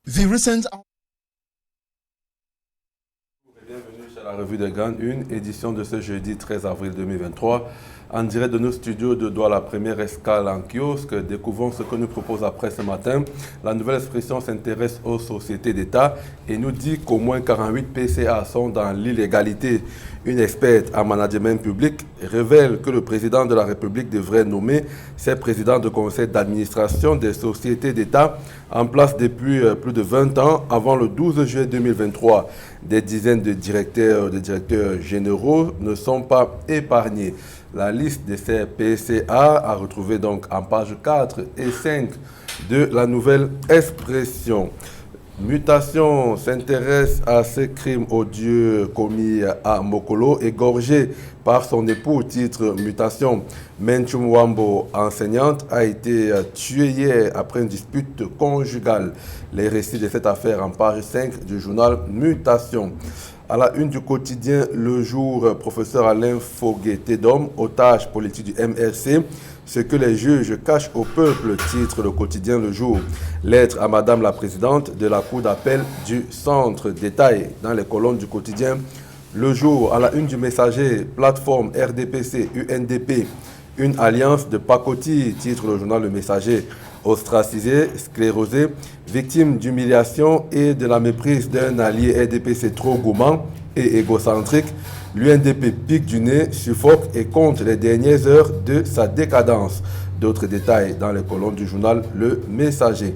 The recent Bienvenue chez la revue de Grande Une, édition de ce jeudi 13 avril 2023. En direct de nos studios de Douala, première escale en kiosque, découvrons ce que nous propose après ce matin. La nouvelle expression s'intéresse aux sociétés d'État et nous dit qu'au moins 48 PCA sont dans l'illégalité. Une experte en management public révèle que le président de la République devrait nommer ses présidents de conseil d'administration des sociétés d'État en place depuis plus de 20 ans avant le 12 juillet 2023. Des dizaines de directeurs généraux ne sont pas épargnés. La liste de ces PCA à retrouver donc en page 4 et 5 de la nouvelle expression. Mutation s'intéresse à ces crimes odieux commis à Mokolo, égorgé par son époux. Titre Mutation. Menchum Wambo, enseignante, a été tuée hier après une dispute conjugale. Les récits de cette affaire en page 5 du journal Mutation. À la une du quotidien Le Jour, professeur Alain Foguet-Tédom, otage politique du MRC, ce que les juges cachent au peuple, titre le quotidien Le Jour. Lettre à Madame la Présidente de la Cour d'appel du Centre. Détail dans les colonnes du quotidien Le Jour. À la une du Messager, plateforme RDPC, UNDP, une alliance de pacotille, titre le journal Le Messager. Ostracisé, sclérosé, victime d'humiliation et de la méprise d'un allié RDPC trop gourmand et égocentrique, l'UNDP pique du nez, suffoque et compte les dernières heures de sa décadence. D'autres détails dans les colonnes du journal Le Messager.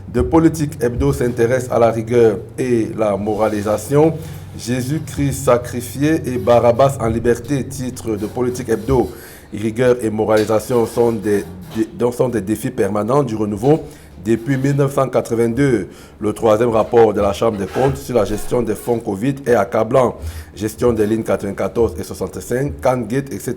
De Politique Hebdo s'intéresse à la rigueur et la moralisation. Jésus-Christ sacrifié et Barabbas en liberté, titre de Politique Hebdo. Rigueur et moralisation sont des défis permanents du renouveau. Depuis 1982, le troisième rapport de la Chambre des comptes sur la gestion des fonds Covid est accablant. Gestion des lignes 94 et 65, Cangate, etc.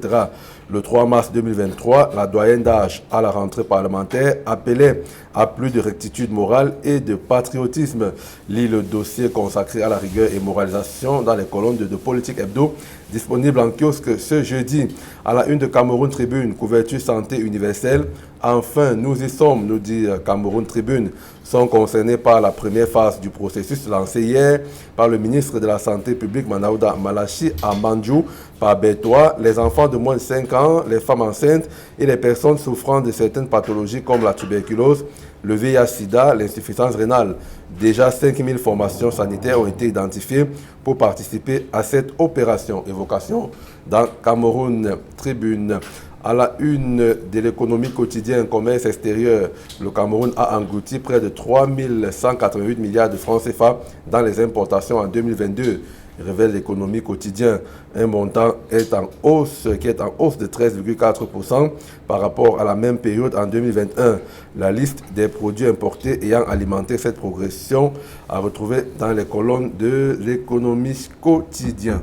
Le 3 mars 2023, la doyenne d'âge à la rentrée parlementaire appelait à plus de rectitude morale et de patriotisme. Lit le dossier consacré à la rigueur et moralisation dans les colonnes de Politique Hebdo, disponible en kiosque ce jeudi. À la une de Cameroun Tribune, couverture santé universelle. Enfin, nous y sommes, nous dit Cameroun Tribune, sont concernés par la première phase du processus lancé hier par le ministre de la Santé publique Manaouda Malachi à Mandjou, par Bétois, les enfants de moins de 5 ans, les femmes enceintes et les personnes souffrant de certaines pathologies comme la tuberculose, le VIH-Sida, l'insuffisance rénale. Déjà 5000 formations sanitaires ont été identifiées pour participer à cette opération. Évocation dans Cameroun Tribune. À la une de l'économie quotidienne, commerce extérieur, le Cameroun a englouti près de 3 188 milliards de francs CFA dans les importations en 2022, révèle l'économie quotidienne. Un montant qui est en hausse de 13,4% par rapport à la même période en 2021. La liste des produits importés ayant alimenté cette progression à retrouver dans les colonnes de l'économie quotidienne.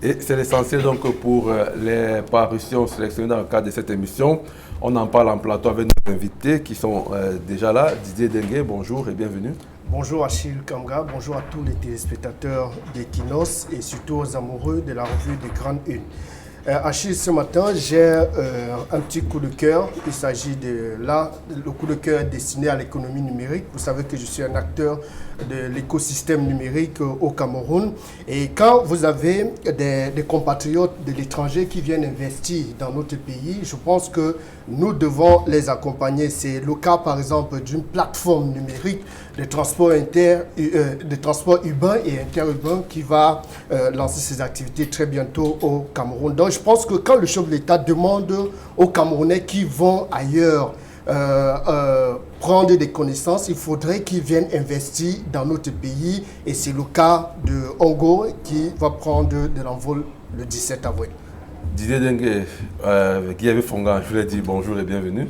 Et c'est l'essentiel donc pour les parutions sélectionnées dans le cadre de cette émission. On en parle en plateau avec nos invités qui sont déjà là. Didier Dengue, bonjour et bienvenue. Bonjour Achille Kamga, bonjour à tous les téléspectateurs d'Equinos et surtout aux amoureux de la revue des Grandes Une. Achille, ce matin, j'ai un petit coup de cœur. Il s'agit de le coup de cœur destiné à l'économie numérique. Vous savez que je suis un acteur de l'écosystème numérique au Cameroun. Et quand vous avez des compatriotes de l'étranger qui viennent investir dans notre pays, je pense que nous devons les accompagner. C'est le cas, par exemple, d'une plateforme numérique de transport urbain et interurbain qui va lancer ses activités très bientôt au Cameroun. Donc, je pense que quand le chef de l'État demande aux Camerounais qui vont ailleurs prendre des connaissances, il faudrait qu'ils viennent investir dans notre pays. Et c'est le cas de Hongo qui va prendre de l'envol le 17 avril. Didier Dengue, Guy Fongan, je vous l'ai dit bonjour et bienvenue.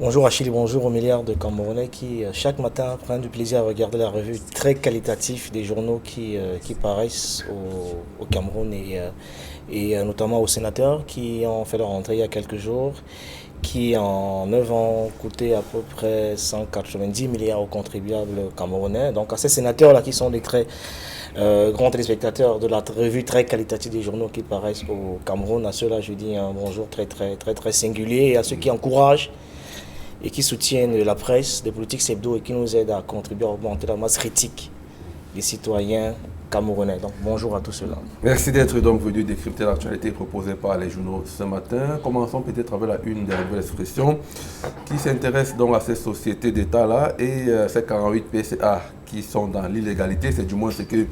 Bonjour Achille, bonjour aux milliards de Camerounais qui chaque matin prennent du plaisir à regarder la revue très qualitative des journaux qui paraissent au Cameroun et notamment aux sénateurs qui ont fait leur entrée il y a quelques jours, qui en 9 ans ont coûté à peu près 190 milliards aux contribuables camerounais. Donc à ces sénateurs-là qui sont des très grands téléspectateurs de la revue très qualitative des journaux qui paraissent au Cameroun, à ceux-là je dis un bonjour très singulier et à ceux qui encouragent et qui soutiennent la presse, des politiques hebdo et qui nous aident à contribuer à augmenter la masse critique des citoyens camerounais. Donc bonjour à tous ceux-là. Merci d'être donc venu décrypter l'actualité proposée par les journaux ce matin. Commençons peut-être avec la une des nouvelles expressions qui s'intéresse donc à ces sociétés d'État-là et ces 48 PCA qui sont dans l'illégalité. C'est du moins ce que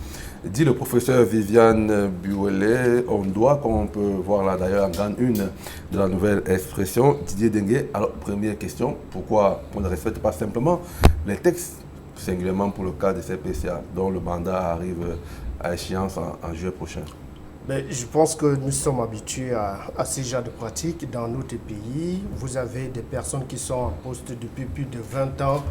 dit le professeur Viviane Buolé. On doit, comme on peut voir là d'ailleurs en grande une de la nouvelle expression, Didier Dengue. Alors première question, pourquoi on ne respecte pas simplement les textes, singulièrement pour le cas de ces PCA, dont le mandat arrive à échéance en juillet prochain? Mais je pense que nous sommes habitués à ces genres de pratiques dans notre pays. Vous avez des personnes qui sont en poste depuis plus de 20 ans,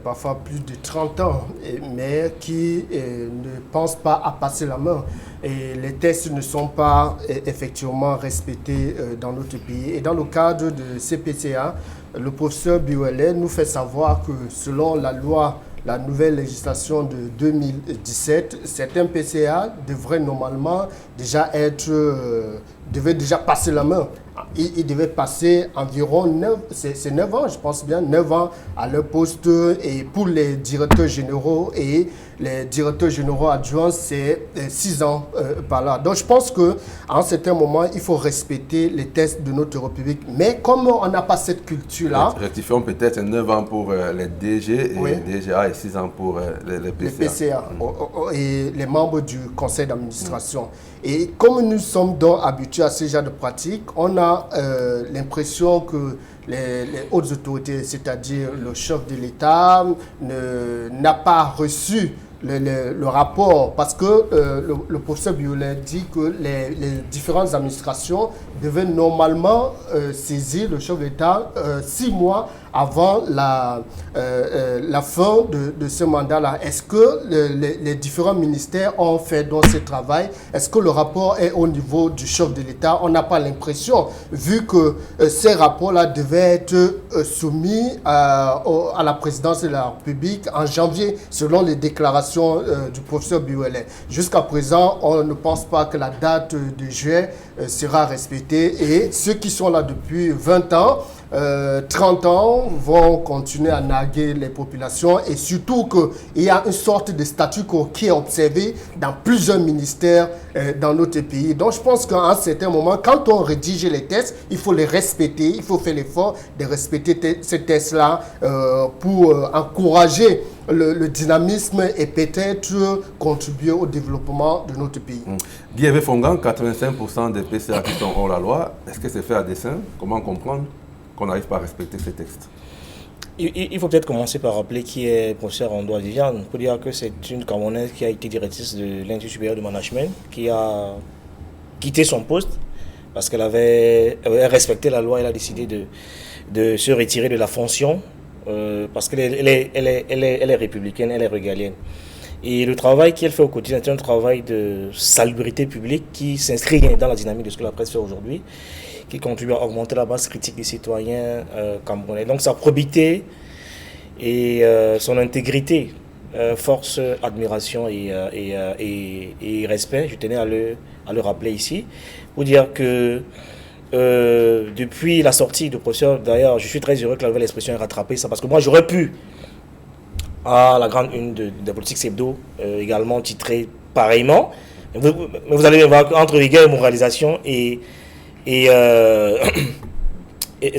parfois plus de 30 ans, mais qui ne pensent pas à passer la main. Et les tests ne sont pas effectivement respectés dans notre pays. Et dans le cadre de CPCA, le professeur Buolé nous fait savoir que selon la nouvelle législation de 2017, certains PCA devraient normalement devaient déjà passer la main. Ils devaient passer environ 9 ans, je pense bien, 9 ans à leur poste. Et pour les directeurs généraux et les directeurs généraux adjoints, c'est 6 ans par là. Donc je pense qu'à un certain moment, il faut respecter les tests de notre République. Mais comme on n'a pas cette culture-là... Rectifions peut-être 9 ans pour les DG et oui, DGA et 6 ans pour les PCA. Les PCA et les membres du conseil d'administration. Et comme nous sommes donc habitués à ce genre de pratiques, on a l'impression que les hautes autorités, c'est-à-dire le chef de l'État, n'a pas reçu le rapport, parce que le professeur Buolé dit que les différentes administrations devaient normalement saisir le chef de l'État 6 mois avant la fin de ce mandat-là. Est-ce que les différents ministères ont fait donc ce travail? Est-ce que le rapport est au niveau du chef de l'État? On n'a pas l'impression, vu que ces rapports-là devaient être soumis à la présidence de la République en janvier, selon les déclarations du professeur Buolé. Jusqu'à présent, on ne pense pas que la date de juillet sera respectée, et ceux qui sont là depuis 20 ans, 30 ans vont continuer à narguer les populations, et surtout qu'il y a une sorte de statu quo qui est observé dans plusieurs ministères dans notre pays. Donc je pense qu'à un certain moment, quand on rédige les tests, il faut les respecter, il faut faire l'effort de respecter ces tests-là pour encourager le dynamisme et peut-être contribuer au développement de notre pays. Guy Fongan, 85% des PCA qui sont hors la loi, est-ce que c'est fait à dessein? Comment comprendre qu'on n'arrive pas à respecter ces textes? Il faut peut-être commencer par rappeler qui est le professeur Ondoa Viviane, pour dire que c'est une Camerounaise qui a été directrice de l'Institut supérieur de management, qui a quitté son poste parce qu'elle avait respecté la loi. Elle a décidé de se retirer de la fonction parce qu'elle est républicaine, elle est régalienne. Et le travail qu'elle fait au quotidien est un travail de salubrité publique qui s'inscrit dans la dynamique de ce que la presse fait aujourd'hui, qui contribue à augmenter la base critique des citoyens camerounais. Donc sa probité et son intégrité force admiration et respect. Je tenais à le rappeler ici, pour dire que depuis la sortie du professeur, d'ailleurs je suis très heureux que la nouvelle expression ait rattrapé ça, parce que moi j'aurais pu, à la grande une de Politique Hebdo, également titré pareillement, mais vous allez voir entre rigueur et moralisation et ce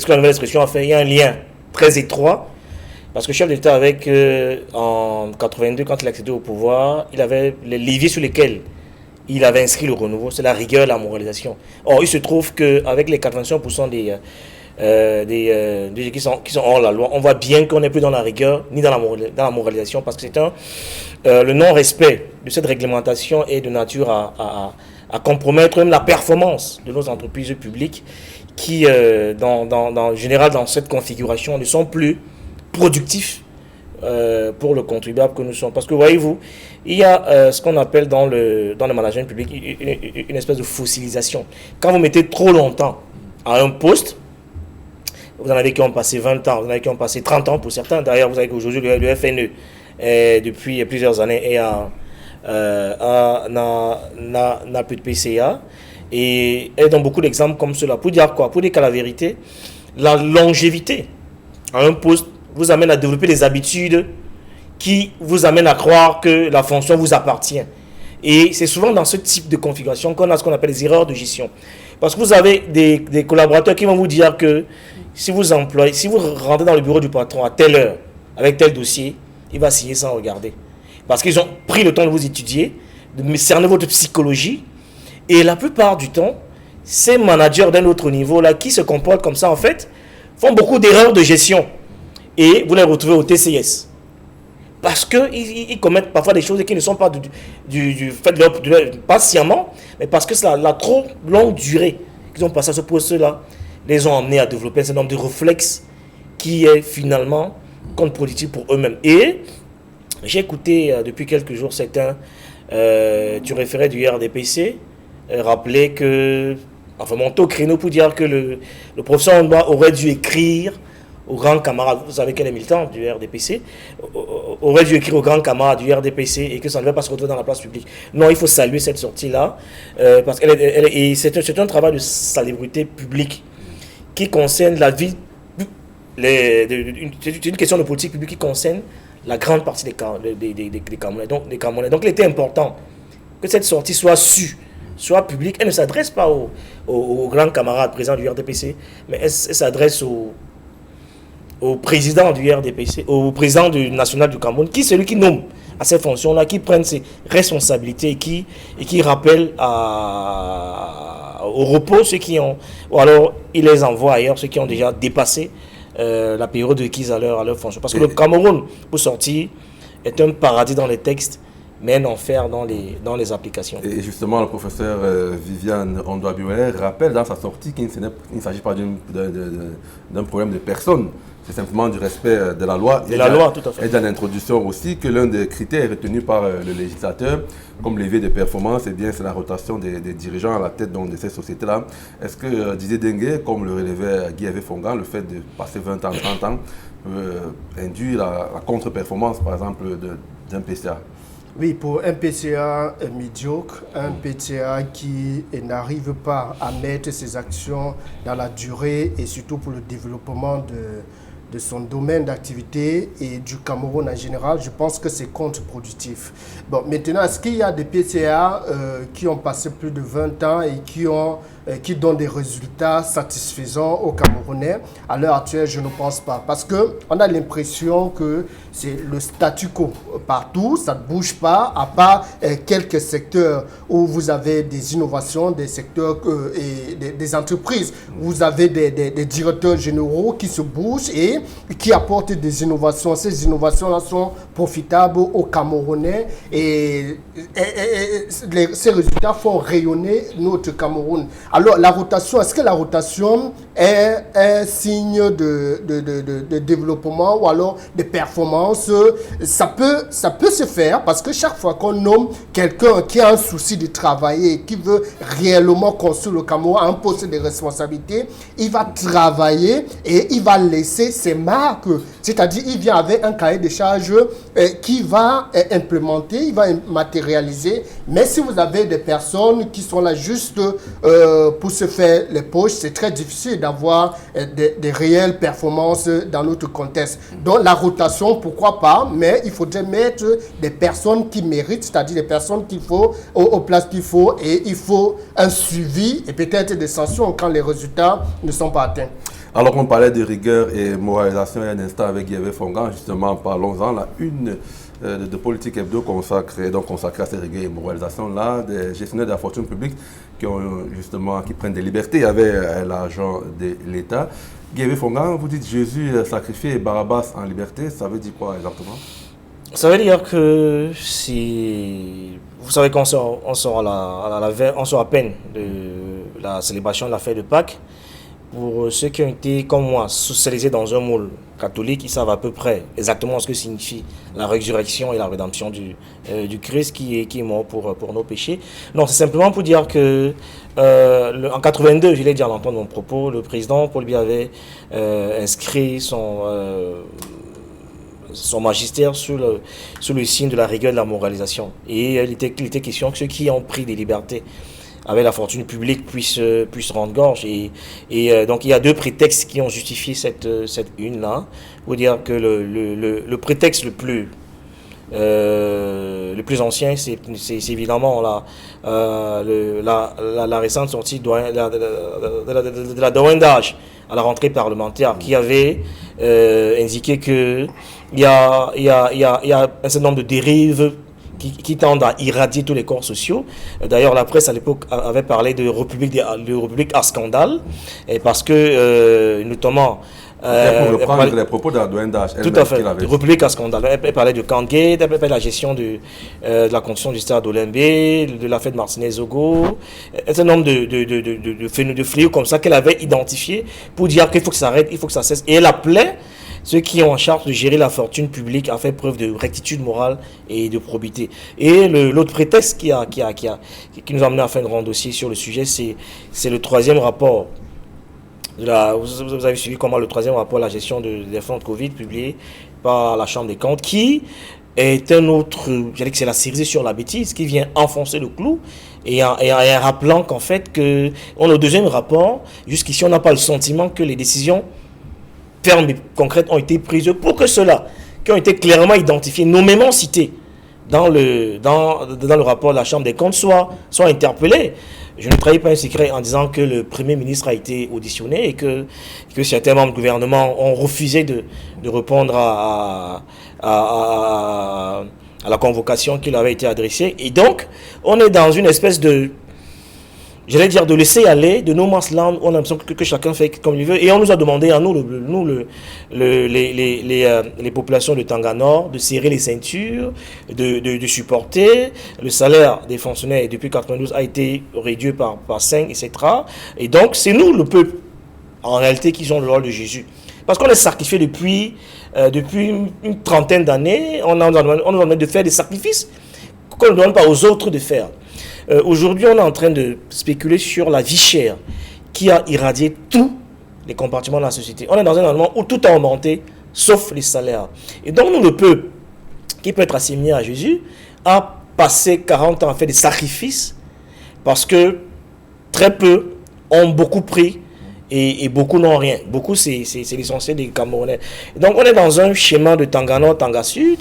que la nouvelle expression a fait, il y a un lien très étroit, parce que le chef d'État en 82, quand il a accédé au pouvoir, il avait les leviers sur lesquels il avait inscrit le renouveau, c'est la rigueur et la moralisation. Or, il se trouve qu'avec les 85% des qui sont hors la loi, on voit bien qu'on n'est plus dans la rigueur ni dans la moralisation, parce que c'est le non-respect de cette réglementation est de nature à compromettre même la performance de nos entreprises publiques qui, en général, dans cette configuration, ne sont plus productifs pour le contribuable que nous sommes. Parce que, voyez-vous, il y a ce qu'on appelle dans le management public une espèce de fossilisation. Quand vous mettez trop longtemps à un poste, vous en avez qui ont passé 20 ans, vous en avez qui ont passé 30 ans pour certains. D'ailleurs, vous savez qu'aujourd'hui, le FNE, depuis plusieurs années, n'a plus de PCA. Et dans beaucoup d'exemples comme cela, pour dire quoi? Pour dire qu'à la vérité, la longévité à un poste vous amène à développer des habitudes qui vous amènent à croire que la fonction vous appartient. Et c'est souvent dans ce type de configuration qu'on a ce qu'on appelle les erreurs de gestion. Parce que vous avez des collaborateurs qui vont vous dire que si vous rentrez dans le bureau du patron à telle heure, avec tel dossier, il va signer sans regarder. Parce qu'ils ont pris le temps de vous étudier, de cerner votre psychologie. Et la plupart du temps, ces managers d'un autre niveau là qui se comportent comme ça en fait font beaucoup d'erreurs de gestion et vous les retrouvez au TCS parce qu'ils commettent parfois des choses qui ne sont pas du fait de leur pas sciemment, mais parce que c'est la trop longue durée qu'ils ont passé à ce poste là les ont amenés à développer un certain nombre de réflexes qui est finalement contre-productif pour eux-mêmes. Et j'ai écouté depuis quelques jours certains tu référais du RDPC rappeler que enfin, monter au créneau pour dire que le professeur Ondoa aurait dû écrire aux grands camarades, vous savez qu'elle est militante du RDPC, aurait dû écrire aux grands camarades du RDPC et que ça ne devait pas se retrouver dans la place publique. Non, il faut saluer cette sortie-là, parce que c'est un travail de salubrité publique qui concerne la vie, c'est une question de politique publique qui concerne la grande partie des Camerounais. Donc il était important que cette sortie soit sue, soit publique. Elle ne s'adresse pas aux grands camarades présents du RDPC, mais elle s'adresse au président du RDPC, au président national du Cameroun, qui est celui qui nomme à ces fonctions-là, qui prennent ses responsabilités et qui rappelle au repos ceux qui ont, ou alors il les envoie ailleurs, ceux qui ont déjà dépassé la période requise à leur fonction. Parce que le Cameroun, pour sortir, est un paradis dans les textes, mais un enfer dans les applications. Et justement, le professeur Viviane Ondoa-Biolay rappelle dans sa sortie qu'il ne s'agit pas d'un problème de personne, c'est simplement du respect de la loi. Tout à fait. Et dans l'introduction aussi, que l'un des critères retenus par le législateur comme levier de performance, c'est la rotation des dirigeants à la tête de ces sociétés-là. Est-ce que Didier Dengue, comme le relevait Guy-Hervé Fongan, le fait de passer 20 ans, 30 ans, peut induire la contre-performance, par exemple, d'un PCA? Oui, pour un PCA médiocre, un PCA qui n'arrive pas à mettre ses actions dans la durée et surtout pour le développement de son domaine d'activité et du Cameroun en général, je pense que c'est contre-productif. Bon, maintenant, est-ce qu'il y a des PCA qui ont passé plus de 20 ans et qui donnent des résultats satisfaisants aux Camerounais? À l'heure actuelle, je ne pense pas. Parce qu'on a l'impression que c'est le statu quo partout, ça ne bouge pas, à part quelques secteurs où vous avez des innovations, des secteurs et des entreprises. Vous avez des directeurs généraux qui se bougent et qui apportent des innovations. Ces innovations-là sont profitables aux Camerounais et ces résultats font rayonner notre Cameroun. Alors, la rotation, est-ce que la rotation est un signe de développement ou alors de performance? Ça peut se faire parce que chaque fois qu'on nomme quelqu'un qui a un souci de travailler, qui veut réellement construire le Cameroun à un poste de responsabilité, il va travailler et il va laisser ses marques. C'est-à-dire, il vient avec un cahier de charges qui va implémenter, il va matérialiser. Mais si vous avez des personnes qui sont là juste pour se faire les poches, c'est très difficile d'avoir des réelles performances dans notre contexte. Donc la rotation, pourquoi pas, mais il faudrait mettre des personnes qui méritent, c'est-à-dire des personnes qu'il faut aux places qu'il faut, et il faut un suivi et peut-être des sanctions quand les résultats ne sont pas atteints. Alors on parlait de rigueur et moralisation il y a un instant avec Guy-Hervé Fongan, justement parlons-en, la une de politique hebdo consacrée à ces rigueurs et moralisation-là, des gestionnaires de la fortune publique qui prennent des libertés avec l'argent de l'État. Guy-Hervé Fongan, vous dites Jésus sacrifié et Barabbas en liberté, ça veut dire quoi exactement? Ça veut dire que si vous savez qu'on sort à peine de la célébration de la fête de Pâques. Pour ceux qui ont été, comme moi, socialisés dans un moule catholique, ils savent à peu près exactement ce que signifie la résurrection et la rédemption du Christ qui est mort pour nos péchés. Non, c'est simplement pour dire que en 82, je l'ai dit à l'entendre de mon propos, le président Paul Biya avait inscrit son magistère sous le signe de la rigueur et de la moralisation. Et il était question que ceux qui ont pris des libertés avec la fortune publique puisse rendre gorge. Et donc il y a deux prétextes qui ont justifié cette une-là. Pour dire que le prétexte le plus ancien, c'est évidemment la récente sortie de la doyenne d'âge à la rentrée parlementaire qui avait indiqué qu'il y a un certain nombre de dérives qui tendent à irradier tous les corps sociaux. D'ailleurs, la presse à l'époque avait parlé de république à scandale, parce que notamment... pour reprendre les propos de la doyenne d'âge. Tout à fait. République à scandale. Elle parlait de Kangate, elle parlait de la gestion de la construction du stade Olymbe, de la fête Martinez-Ogo, un certain nombre de fléaux comme ça qu'elle avait identifiés pour dire qu'il faut que ça arrête, il faut que ça cesse. Et elle appelait ceux qui ont en charge de gérer la fortune publique à faire preuve de rectitude morale et de probité. Et l'autre prétexte qui nous a amené à faire un grand dossier sur le sujet, c'est le troisième rapport. Vous avez suivi comment le troisième rapport, la gestion des fonds de Covid, publié par la Chambre des comptes, qui est un autre, j'allais que c'est la cerise sur la bêtise, qui vient enfoncer le clou, et en rappelant qu'en fait, on a le deuxième rapport, jusqu'ici on n'a pas le sentiment que les décisions fermes et concrètes ont été prises pour que ceux-là, qui ont été clairement identifiés, nommément cités dans le rapport de la Chambre des comptes, soient interpellés. Je ne trahis pas un secret en disant que le Premier ministre a été auditionné et que certains membres du gouvernement ont refusé de répondre à la convocation qui leur avait été adressée. Et donc, on est dans une espèce de laisser aller, de no man's land. On a l'impression que chacun fait comme il veut. Et on nous a demandé, à nous les populations de Tanga Nord, de serrer les ceintures, de supporter. Le salaire des fonctionnaires depuis 1992 a été réduit par 5, etc. Et donc, c'est nous, le peuple, en réalité, qui ont le rôle de Jésus. Parce qu'on est sacrifié depuis une trentaine d'années. On nous demande de faire des sacrifices qu'on ne demande pas aux autres de faire. Aujourd'hui, on est en train de spéculer sur la vie chère qui a irradié tous les compartiments de la société. On est dans un environnement où tout a augmenté, sauf les salaires. Et donc, nous, le peuple, qui peut être assimilé à Jésus, a passé 40 ans à faire des sacrifices parce que très peu ont beaucoup pris et beaucoup n'ont rien. Beaucoup, c'est l'essentiel des Camerounais. Et donc, on est dans un schéma de Tanga Nord, Tanga Sud,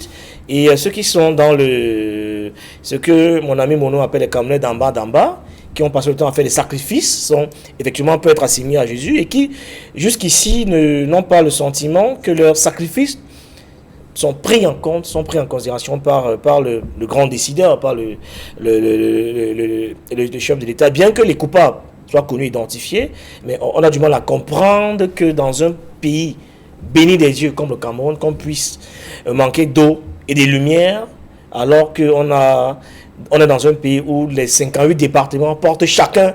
et ceux qui sont dans ce que mon ami Mono appelle les Camerounais d'en bas, qui ont passé le temps à faire des sacrifices, effectivement peuvent être assimilés à Jésus et qui, jusqu'ici, n'ont pas le sentiment que leurs sacrifices sont pris en considération par le grand décideur, par le chef de l'État, bien que les coupables soient connus, identifiés, mais on a du mal à comprendre que dans un pays béni des dieux comme le Cameroun, qu'on puisse manquer d'eau et des lumières, alors qu'on est dans un pays où les 58 départements portent chacun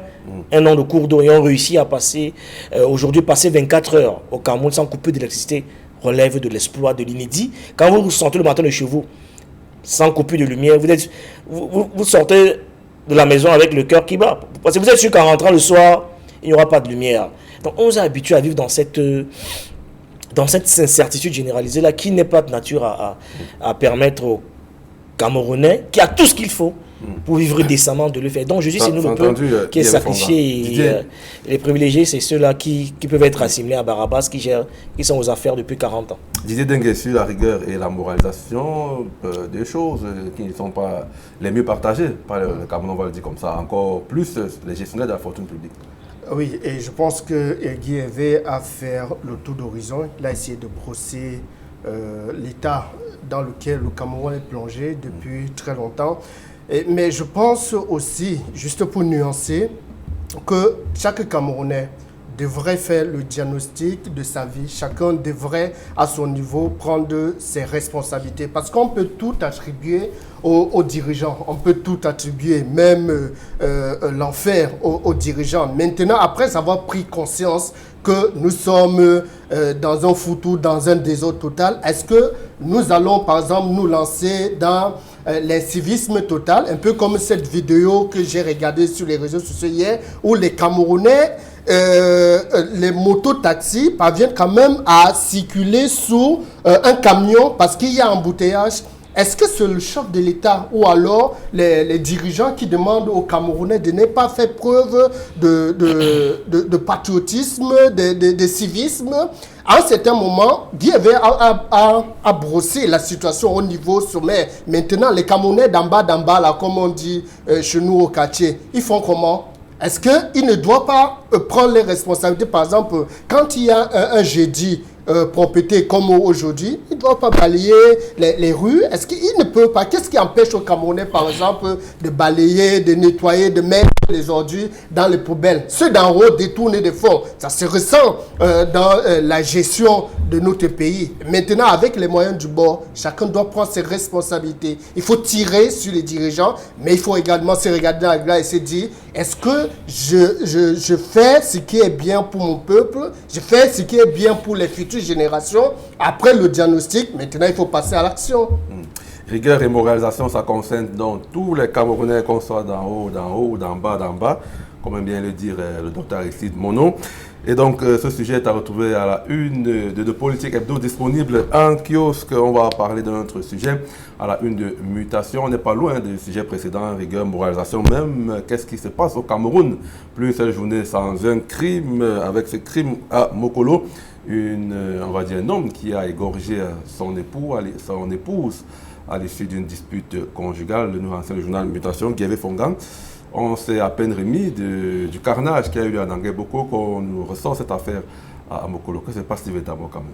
un nom de cours d'eau et ont réussi à passer 24 heures au Cameroun sans couper d'électricité relève de l'exploit, de l'inédit. Quand vous sortez le matin de chez vous, sans coupure de lumière, vous sortez de la maison avec le cœur qui bat. Parce que vous êtes sûr qu'en rentrant le soir, il n'y aura pas de lumière. Donc on nous a habitués à vivre dans cette incertitude généralisée là qui n'est pas de nature à permettre aux Camerounais qui a tout ce qu'il faut pour vivre décemment de le faire. Donc Jésus, c'est nous le peuple qui est sacrifié. Et les privilégiés, c'est ceux-là qui peuvent être assimilés à Barabbas, qui sont aux affaires depuis 40 ans. Didier Dengue sur la rigueur et la moralisation, des choses qui ne sont pas les mieux partagées par le Cameroun, on va le dire comme ça, encore plus les gestionnaires de la fortune publique. Oui, et je pense que Guy Hervé a fait le tour d'horizon. Il a essayé de brosser l'état dans lequel le Cameroun est plongé depuis très longtemps. Mais je pense aussi, juste pour nuancer, que chaque Camerounais devrait faire le diagnostic de sa vie. Chacun devrait, à son niveau, prendre ses responsabilités. Parce qu'on peut tout attribuer aux dirigeants. On peut tout attribuer, même l'enfer aux dirigeants. Maintenant, après avoir pris conscience que nous sommes dans un foutu, dans un désordre total, est-ce que nous allons, par exemple, nous lancer dans l'incivisme total, un peu comme cette vidéo que j'ai regardée sur les réseaux sociaux hier, où les Camerounais, les motos-taxis parviennent quand même à circuler sous un camion parce qu'il y a embouteillage. est-ce que c'est le chef de l'État ou alors les dirigeants qui demandent aux Camerounais de ne pas faire preuve de patriotisme, de civisme? À un certain moment, Guy a brossé la situation au niveau sommet. Maintenant, les Camerounais d'en bas, là, comme on dit chez nous au quartier, ils font comment? Est-ce qu'ils ne doivent pas prendre les responsabilités? Par exemple, quand il y a un jeudi propreté comme aujourd'hui, ils ne doivent pas balayer les rues. Est-ce qu'ils ne peuvent pas? Qu'est-ce qui empêche aux Camerounais, par exemple, de balayer, de nettoyer, de mettre les ordures dans les poubelles? Ceux d'en haut détournent des fonds. Ça se ressent dans la gestion de notre pays. Maintenant, avec les moyens du bord, chacun doit prendre ses responsabilités. Il faut tirer sur les dirigeants, mais il faut également se regarder dans la glace et se dire, est-ce que je fais ce qui est bien pour mon peuple? Je fais ce qui est bien pour les futures générations? Après le diagnostic, maintenant, il faut passer à l'action. Rigueur et moralisation, ça concerne donc tous les Camerounais, qu'on soit d'en haut, d'en bas, comme aime bien le dire le docteur Aristide Mono. Et donc, ce sujet est à retrouver à la une de Politique Hebdo, disponible en kiosque. On va parler de notre sujet à la une de mutation. On n'est pas loin du sujet précédent, rigueur, moralisation. Même, qu'est-ce qui se passe au Cameroun? Plus une seule journée sans un crime, avec ce crime à Mokolo. On va dire un homme qui a égorgé son épouse à l'issue d'une dispute conjugale. Le nouveau ancien journal Mutation, Guévé Fongan. On s'est à peine remis du carnage qui a eu lieu à Nangué-Boko qu'on nous ressort cette affaire à Mokolo. Que se passe-t-il véritablement au Cameroun?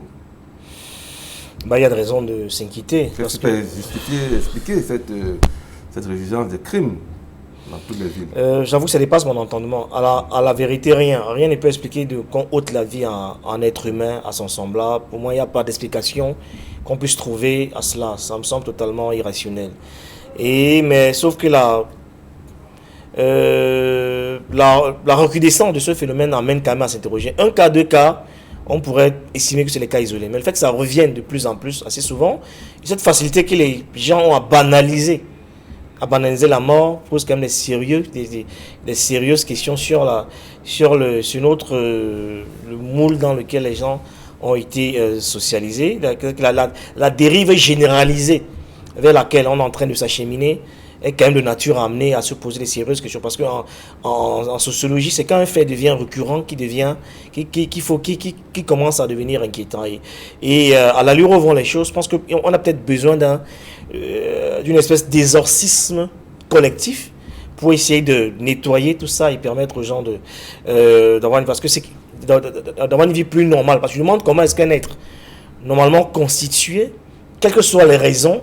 Il y a de raisons de s'inquiéter. Qu'est-ce qui peut expliquer cette résistance des crimes dans toutes les villes? J'avoue que ça dépasse mon entendement. À la vérité, rien ne peut expliquer qu'on ôte la vie à un être humain, à son semblable. Pour moi, il n'y a pas d'explication qu'on puisse trouver à cela. Ça me semble totalement irrationnel. Mais sauf que la recrudescence de ce phénomène amène quand même à s'interroger. Un cas, deux cas, on pourrait estimer que c'est les cas isolés. Mais le fait que ça revienne de plus en plus, assez souvent, cette facilité que les gens ont à banaliser la mort, pose quand même des sérieuses questions sur le moule dans lequel les gens ont été socialisés, la dérive généralisée vers laquelle on est en train de s'acheminer est quand même de nature à amener à se poser des sérieuses questions. Parce qu'en sociologie, c'est quand un fait devient récurrent qui commence à devenir inquiétant. Et à l'allure où vont les choses, je pense qu'on a peut-être besoin d'une espèce d'exorcisme collectif pour essayer de nettoyer tout ça et permettre aux gens d'avoir une vie plus normale. Parce que je me demande comment est-ce qu'un être normalement constitué, quelles que soient les raisons,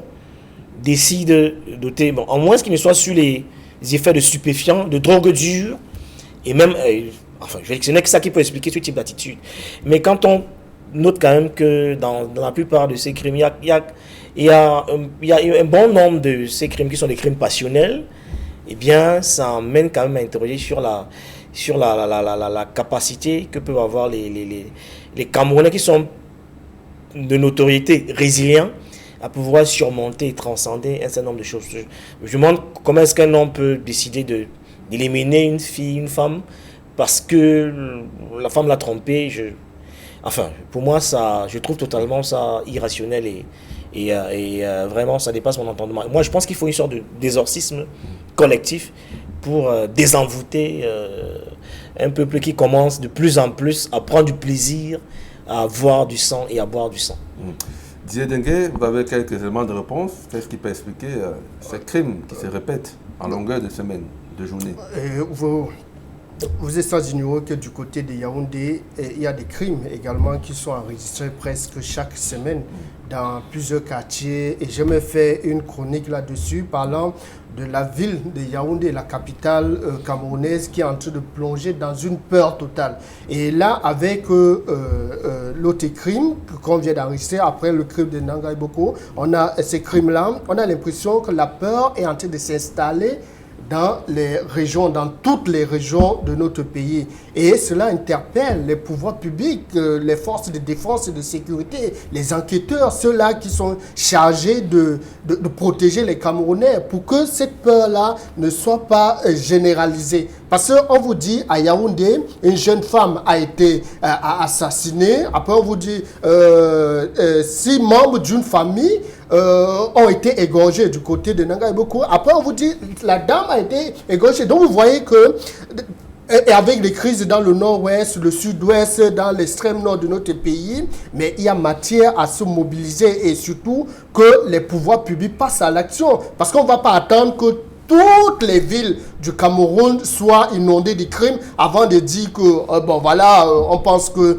décide de doter, en moins qu'il ne soit sur les effets de stupéfiants, de drogue dure, et même, ce n'est que ça qui peut expliquer ce type d'attitude. Mais quand on note quand même que dans la plupart de ces crimes, il y a un bon nombre de ces crimes qui sont des crimes passionnels, eh bien, ça mène quand même à interroger sur la capacité que peuvent avoir les Camerounais qui sont de notoriété résilients à pouvoir surmonter et transcender un certain nombre de choses. Je me demande comment est-ce qu'un homme peut décider d'éliminer une fille, une femme, parce que la femme l'a trompé. Pour moi, je trouve totalement ça irrationnel et vraiment, ça dépasse mon entendement. Moi, je pense qu'il faut une sorte d'exorcisme collectif pour désenvoûter un peuple qui commence de plus en plus à prendre du plaisir à voir du sang et à boire du sang. Didier Dengue, vous avez quelques éléments de réponse. Qu'est-ce qui peut expliquer ces crimes qui se répètent en longueur de semaines, de journées? Vous êtes sans ignorer que du côté de Yaoundé, il y a des crimes également qui sont enregistrés presque chaque semaine dans plusieurs quartiers. Et je me fais une chronique là-dessus parlant de la ville de Yaoundé, la capitale camerounaise, qui est en train de plonger dans une peur totale. Et là, avec l'autre crime qu'on vient d'enregistrer, après le crime de Nangué-Boko, on a ces crimes-là, on a l'impression que la peur est en train de s'installer dans les régions, dans toutes les régions de notre pays. Et cela interpelle les pouvoirs publics, les forces de défense et de sécurité, les enquêteurs, ceux-là qui sont chargés de protéger les Camerounais pour que cette peur-là ne soit pas généralisée. Parce qu'on vous dit, à Yaoundé, une jeune femme a été assassinée. Après, on vous dit, 6 membres d'une famille ont été égorgés du côté de Nanga et Boko. Après, on vous dit, la dame a été égorgée. Donc, vous voyez que, et avec les crises dans le nord-ouest, le sud-ouest, dans l'extrême nord de notre pays, mais il y a matière à se mobiliser et surtout que les pouvoirs publics passent à l'action. Parce qu'on ne va pas attendre que toutes les villes du Cameroun soient inondées de crimes avant de dire que, bon voilà, on pense que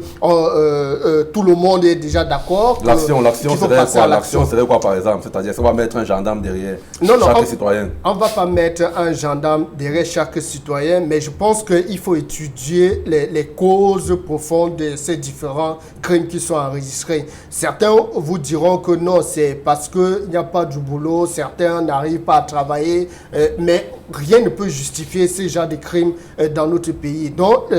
tout le monde est déjà d'accord. L'action serait quoi par exemple? C'est-à-dire, ça va mettre un gendarme derrière chaque citoyen? On ne va pas mettre un gendarme derrière chaque citoyen, mais je pense qu'il faut étudier les causes profondes de ces différents crimes qui sont enregistrés. Certains vous diront que non, c'est parce qu'il n'y a pas du boulot, certains n'arrivent pas à travailler, mais rien ne peut justifier ce genre de crimes dans notre pays. Donc,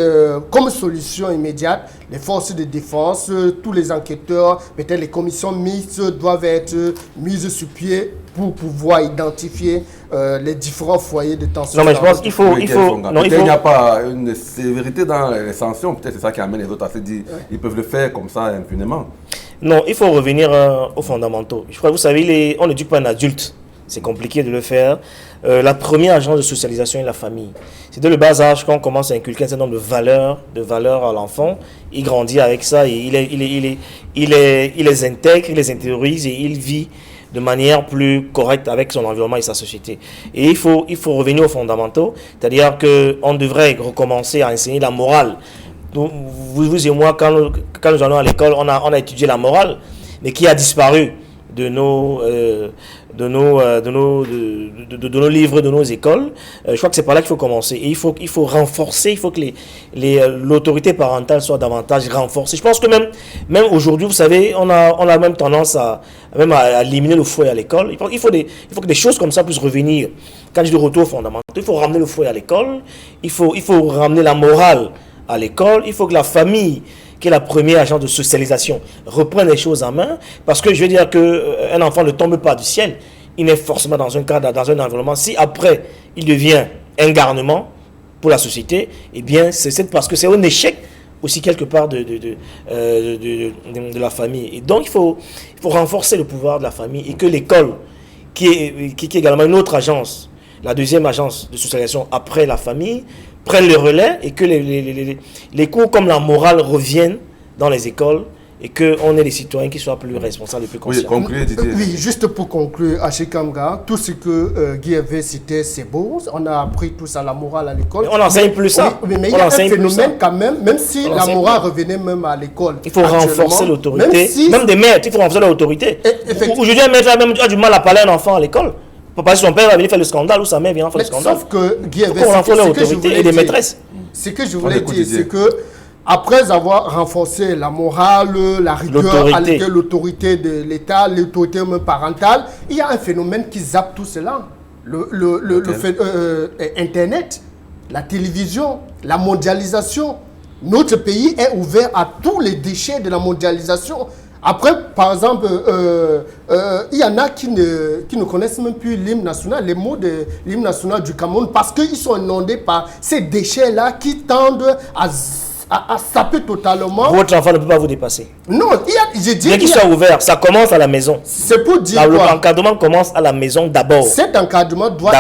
comme solution immédiate, les forces de défense, tous les enquêteurs, peut-être les commissions mixtes doivent être mises sur pied pour pouvoir identifier les différents foyers de tension. Non, mais je pense qu'il faut... il n'y a pas une sévérité dans les sanctions. Peut-être c'est ça qui amène les autres à se dire ils peuvent le faire comme ça impunément. Non, il faut revenir aux fondamentaux. Je crois que vous savez, on n'éduque pas un adulte. C'est compliqué de le faire. La première agence de socialisation est la famille. C'est dès le bas âge qu'on commence à inculquer un certain nombre de valeurs à l'enfant. Il grandit avec ça et il les intègre, il les intériorise et il vit de manière plus correcte avec son environnement et sa société. Et il faut revenir aux fondamentaux, c'est-à-dire qu'on devrait recommencer à enseigner la morale. Vous et moi, quand nous allons à l'école, on a étudié la morale, mais qui a disparu de nos livres, de nos écoles. Je crois que c'est par là qu'il faut commencer. Et il faut renforcer, il faut que l'autorité parentale soit davantage renforcée. Je pense que même aujourd'hui, vous savez, on a même tendance à éliminer le fouet à l'école. Il faut que des choses comme ça puissent revenir. Quand je dis retour fondamental, il faut ramener le fouet à l'école. Il faut ramener la morale à l'école. Il faut que la famille, qui est la première agence de socialisation, reprenne les choses en main, parce que je veux dire qu'un enfant ne tombe pas du ciel, il est forcément dans un cadre, dans un environnement. Si après, il devient un garnement pour la société, eh bien, c'est parce que c'est un échec aussi quelque part de la famille. Et donc, il faut renforcer le pouvoir de la famille et que l'école, qui est également une autre agence, la deuxième agence de socialisation après la famille, prennent le relais et que les cours comme la morale reviennent dans les écoles et qu'on ait des citoyens qui soient plus responsables et plus conscients. Oui, concluez, Didier. Oui, juste pour conclure, Achikamga, tout ce que Guy avait cité, c'est beau. On a appris tous à la morale à l'école. On n'enseigne plus ça. Oui, mais il y a un phénomène quand même si la morale revenait même à l'école. Il faut renforcer l'autorité. Même des maîtres, il faut renforcer l'autorité. Aujourd'hui, un maître a du mal à parler à un enfant à l'école. Parce que son père va venir faire le scandale ou sa mère vient faire le scandale. Sauf que Guy avait cité l'autorité et les maîtresses. Ce que je voulais dire, c'est que après avoir renforcé la morale, la rigueur, l'autorité de l'État, l'autorité même parentale, il y a un phénomène qui zappe tout cela. Internet, la télévision, la mondialisation. Notre pays est ouvert à tous les déchets de la mondialisation. Après, par exemple, il y en a qui ne connaissent même plus l'hymne national, les mots de l'hymne national du Cameroun, parce qu'ils sont inondés par ces déchets-là qui tendent à saper totalement. Votre enfant ne peut pas vous dépasser. Non, j'ai dit... Dès qu'il soit ouvert, ça commence à la maison. C'est pour dire l'encadrement commence à la maison d'abord. Cet encadrement doit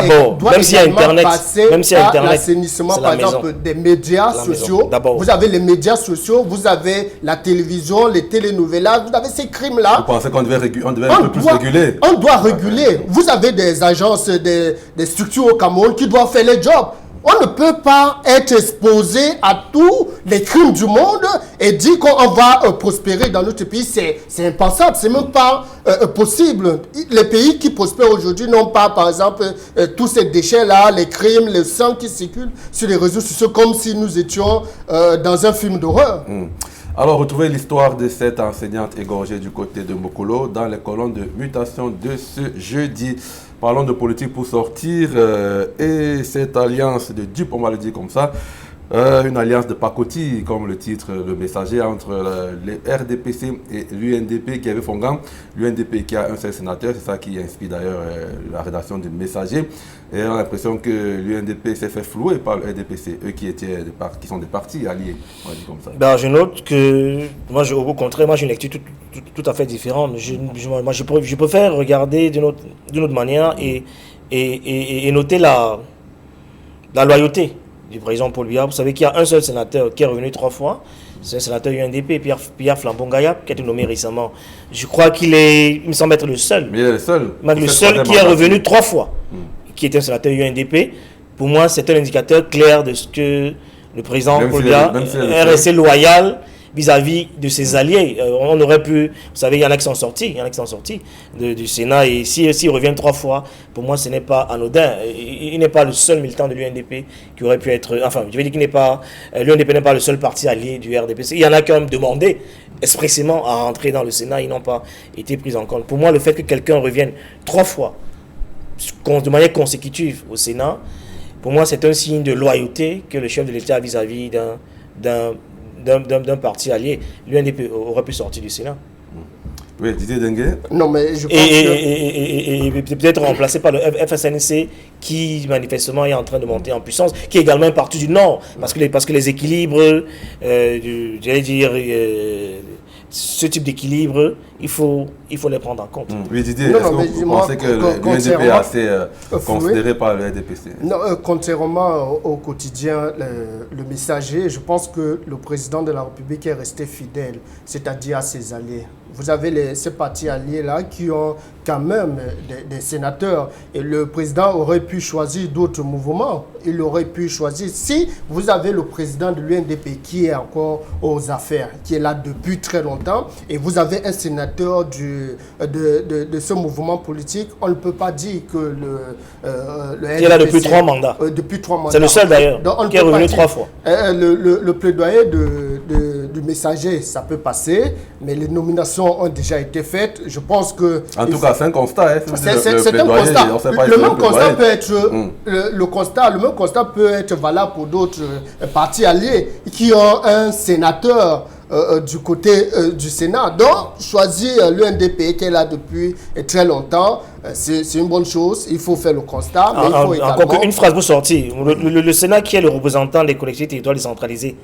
même s'il y a Internet, passer à l'assainissement, par exemple, des médias sociaux. Vous avez les médias sociaux, vous avez la télévision, les télénovelas, vous avez ces crimes-là. Vous pensez qu'on devait un peu plus réguler? On doit réguler. Vous avez des agences, des structures au Cameroun qui doivent faire les jobs. On ne peut pas être exposé à tous les crimes du monde et dire qu'on va prospérer dans notre pays. C'est impensable, c'est même pas possible. Les pays qui prospèrent aujourd'hui n'ont pas, par exemple, tous ces déchets-là, les crimes, le sang qui circule sur les réseaux sociaux comme si nous étions dans un film d'horreur. Alors, retrouvez l'histoire de cette enseignante égorgée du côté de Mokolo dans les colonnes de mutation de ce jeudi. Parlons de politique pour sortir et cette alliance de dupes, on va le dire comme ça, Une alliance de pacotille, comme le titre Le Messager, entre les RDPC et l'UNDP qui avait Fongan. L'UNDP qui a un seul sénateur, c'est ça qui inspire d'ailleurs la rédaction du Messager. Et on a l'impression que l'UNDP s'est fait flouer par le RDPC, eux qui sont des partis alliés, on va dire comme ça. Ben, je note que, moi, au contraire, moi j'ai une lecture tout à fait différente. Je préfère regarder d'une autre manière et noter la loyauté du président Paul Biya. Vous savez qu'il y a un seul sénateur qui est revenu 3 fois, c'est un sénateur UNDP, Pierre Flambon-Gaya, qui a été nommé récemment. Je crois il me semble être le seul. Mais il est le seul. Le seul qui est revenu 3 fois, qui est un sénateur UNDP. Pour moi, c'est un indicateur clair de ce que le président Paul Biya est resté loyal vis-à-vis de ses alliés. On aurait pu, vous savez, il y en a qui sont sortis, du Sénat, et s'ils reviennent 3 fois, pour moi, ce n'est pas anodin. Il n'est pas le seul militant de l'UNDP qui aurait pu être, enfin, je veux dire l'UNDP n'est pas le seul parti allié du RDPC. Il y en a qui ont même demandé expressément à rentrer dans le Sénat, ils n'ont pas été pris en compte. Pour moi, le fait que quelqu'un revienne 3 fois, de manière consécutive au Sénat, pour moi, c'est un signe de loyauté que le chef de l'État vis-à-vis d'un parti allié. L'UNDP aurait pu sortir du Sénat. Oui, Didier Dengue. Non, mais je pense et peut-être remplacé par le FSNC qui manifestement est en train de monter en puissance, qui est également un parti du Nord, parce que les équilibres, j'allais dire, ce type d'équilibre, il faut les prendre en compte. Oui, Didier, est-ce que vous pensez que l'UNDP est assez considéré par le RDPC? Non, contrairement au quotidien, le Messager, je pense que le président de la République est resté fidèle, c'est-à-dire à ses alliés. Vous avez ces partis alliés-là qui ont quand même des sénateurs. Et le président aurait pu choisir d'autres mouvements. Il aurait pu choisir. Si vous avez le président de l'UNDP qui est encore aux affaires, qui est là depuis très longtemps, et vous avez un sénateur de ce mouvement politique, on ne peut pas dire que le qui est là depuis 3 mandats. Depuis 3 mandats. C'est le seul d'ailleurs qui est revenu 3 fois. Le plaidoyer du Messager, ça peut passer, mais les nominations ont déjà été faites. Je pense que... En tout cas, c'est un constat. C'est un constat. Le même constat peut être... Le même constat peut être valable pour d'autres partis alliés qui ont un sénateur du côté du Sénat. Donc, choisir l'UNDP qui est là depuis très longtemps, c'est une bonne chose. Il faut faire le constat. Mais il faut également... Encore une phrase pour sortir. Le Sénat qui est le représentant des collectivités territoriales décentralisées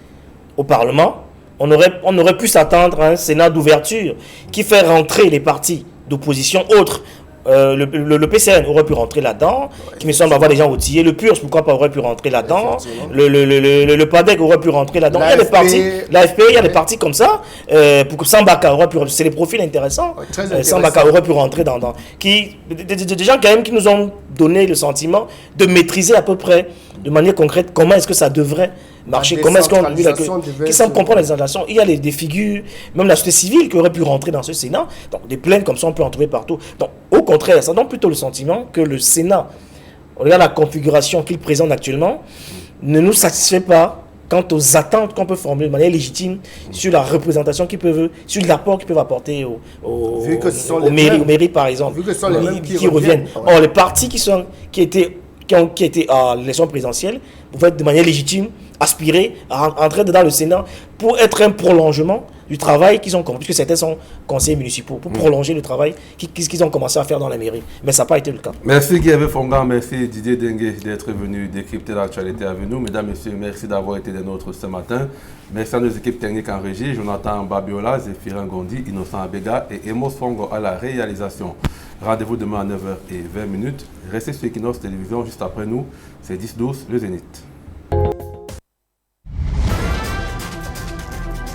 au Parlement, on aurait pu s'attendre à un Sénat d'ouverture qui fait rentrer les partis d'opposition autres. Le PCN aurait pu rentrer là-dedans, qui me semble avoir des gens outillés. Le PURS, pourquoi pas, aurait pu rentrer là-dedans. Le PADEC aurait pu rentrer là-dedans. Il y a des partis, l'AFP, il y a des partis comme ça. Pour que Sambaka aurait pu, c'est des profils intéressants. Sambaka aurait pu rentrer dans des gens quand même qui nous ont donné le sentiment de maîtriser à peu près, de manière concrète, comment est-ce que ça devrait marcher, comment est-ce qu'on qui semble comprendre la décentralisation. Il y a des figures, même la société civile qui aurait pu rentrer dans ce Sénat. Donc des plaintes comme ça, on peut en trouver partout. Donc au contraire, ça donne plutôt le sentiment que le Sénat, on regarde la configuration qu'il présente actuellement, ne nous satisfait pas quant aux attentes qu'on peut formuler de manière légitime sur la représentation qu'ils peuvent, sur l'apport qu'ils peuvent apporter aux mairies par exemple, qui reviennent. Or les partis qui ont été à l'élection présidentielle pouvaient de manière légitime aspirer à entrer dans le Sénat pour être un prolongement du travail qu'ils ont commencé, puisque certains sont conseillers municipaux, pour prolonger le travail qu'ils ont commencé à faire dans la mairie. Mais ça n'a pas été le cas. Merci Guy Fongan, merci Didier Dengue d'être venu décrypter l'actualité avec nous. Mesdames, Messieurs, merci d'avoir été des nôtres ce matin. Merci à nos équipes techniques en régie, Jonathan Babiola, Zéphirin Gondi, Innocent Abega et Emos Fongo à la réalisation. Rendez-vous demain à 9h20. Restez sur Equinox Télévision juste après nous. C'est 10-12, le Zénith.